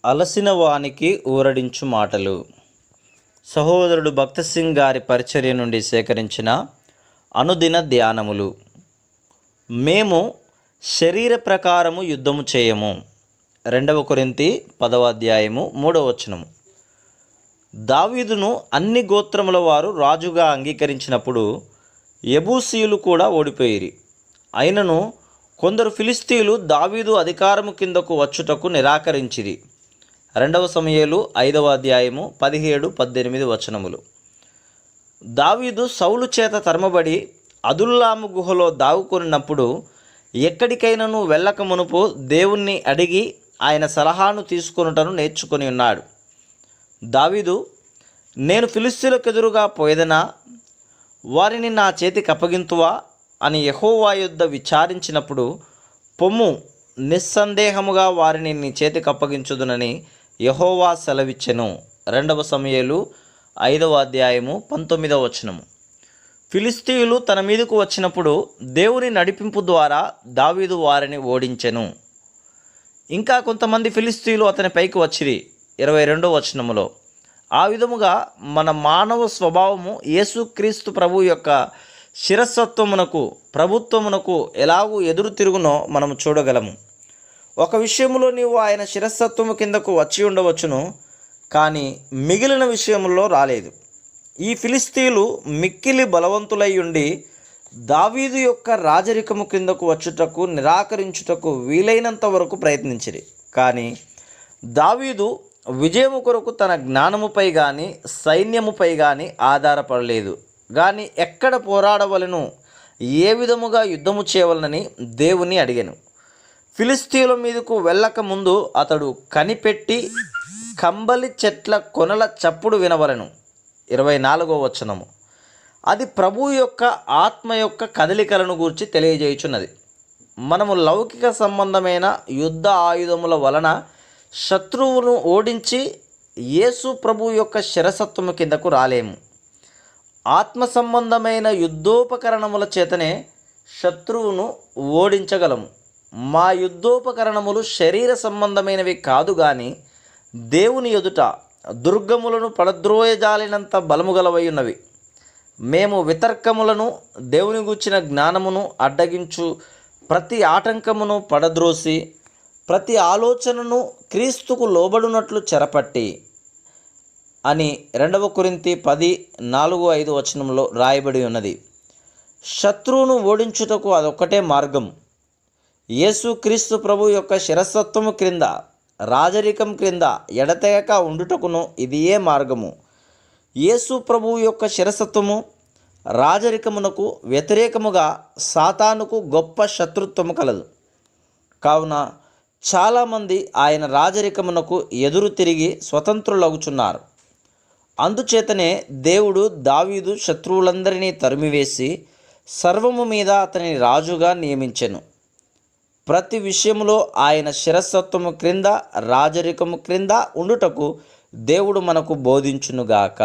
అలసిన వానికి ఊరడించు మాటలు. సహోదరుడు భక్త సింగ్ గారి పరిచర్య నుండి సేకరించిన అనుదిన ధ్యానములు. మేము శరీర ప్రకారము యుద్ధము చేయము. 2 కొరింథీ 10వ అధ్యాయము 3వ వచనము. దావీదును అన్ని గోత్రముల వారు రాజుగా అంగీకరించినప్పుడు యెబూసీయులు కూడా ఓడిపోయిరి. అయినను కొందరు ఫిలిస్తీయులు దావీదు అధికారము కిందకు వచ్చుటకు నిరాకరించిరి. 2 సమూయేలు 5వ అధ్యాయము 17-18 వచనములు. దావీదు సౌలు చేత తరమబడి అదుల్లాము గుహలో దాగుకొనినప్పుడు ఎక్కడికైనాను వెళ్ళక మునుపు దేవుణ్ణి అడిగి ఆయన సలహాను తీసుకొనుటను నేర్చుకొని ఉన్నాడు. దావీదు, నేను ఫిలిస్తీయులకు ఎదురుగా పోయేదనా, వారిని నా చేతికి అప్పగింతువా అని యెహోవా యొద్ద విచారించినప్పుడు, పొమ్ము, నిస్సందేహముగా వారిని నీ చేతికి అప్పగించుదునని యెహోవా సెలవిచ్చెను. 2 సమూయేలు 5వ అధ్యాయము 19వ వచనము. ఫిలిస్తీయులు తన మీదకు వచ్చినప్పుడు దేవుని నడిపింపు ద్వారా దావీదు వారిని ఓడించెను. ఇంకా కొంతమంది ఫిలిస్తీయులు అతని పైకి వచ్చిరి. 22వ వచనములో, ఆ విధముగా మన మానవ స్వభావము యేసుక్రీస్తు ప్రభు యొక్క శిరస్సత్వమునకు ప్రభుత్వమునకు ఎలాగూ ఎదురు తిరుగునో మనము చూడగలము. ఒక విషయంలో నీవు ఆయన శిరస్సత్వము కిందకు వచ్చి ఉండవచ్చును, కానీ మిగిలిన విషయంలో రాలేదు. ఈ ఫిలిస్తీయులు మిక్కిలి బలవంతులై ఉండి దావీదు యొక్క రాజరికము కిందకు వచ్చుటకు నిరాకరించుటకు వీలైనంత వరకు ప్రయత్నించిరి. కానీ దావీదు విజయము కొరకు తన జ్ఞానముపై కానీ సైన్యముపై కానీ ఆధారపడలేదు. కానీ ఎక్కడ పోరాడవలను, ఏ విధముగా యుద్ధము చేయవలనని దేవుని అడిగాను. ఫిలిస్తీయుల మీదకు వెళ్ళక ముందు అతడు కనిపెట్టి కంబలి చెట్ల కొనల చప్పుడు వినవలను. 24వ వచనము. అది ప్రభువు యొక్క ఆత్మ యొక్క కదలికలను గూర్చి తెలియజేయుచున్నది. మనము లౌకిక సంబంధమైన యుద్ధ ఆయుధముల వలన శత్రువును ఓడించి యేసు ప్రభు యొక్క శిరసత్వము కిందకు రాలేము. ఆత్మ సంబంధమైన యుద్ధోపకరణముల చేతనే శత్రువును ఓడించగలము. మా యుద్ధోపకరణములు శరీర సంబంధమైనవి కాదు, కానీ దేవుని ఎదుట దుర్గములను పడద్రోయజాలినంత బలము గలవై ఉన్నవి. మేము వితర్కములను, దేవుని గూర్చిన జ్ఞానమును అడ్డగించు ప్రతి ఆటంకమును పడద్రోసి ప్రతి ఆలోచనను క్రీస్తుకు లోబడినట్లు చెరపట్టి అని 2 కొరింథీ 10:4-5 వచనంలో రాయబడి ఉన్నది. శత్రువును ఓడించుటకు అదొక్కటే మార్గం. యేసు క్రీస్తు ప్రభు యొక్క శిరస్సత్వము క్రింద, రాజరికం క్రింద ఎడతెగక ఉండుటకును ఇదియే మార్గము. యేసు ప్రభువు యొక్క శిరస్సత్వము రాజరికమునకు వ్యతిరేకముగా సాతానుకు గొప్ప శత్రుత్వము కలదు. కావున చాలామంది ఆయన రాజరికమునకు ఎదురు తిరిగి స్వతంత్రులగుచున్నారు. అందుచేతనే దేవుడు దావీదు శత్రువులందరినీ తరిమివేసి సర్వము మీద అతనిని రాజుగా నియమించెను. ప్రతి విషయములో ఆయన శిరస్సత్వము క్రింద, రాజరికము క్రింద ఉండుటకు దేవుడు మనకు బోధించునుగాక.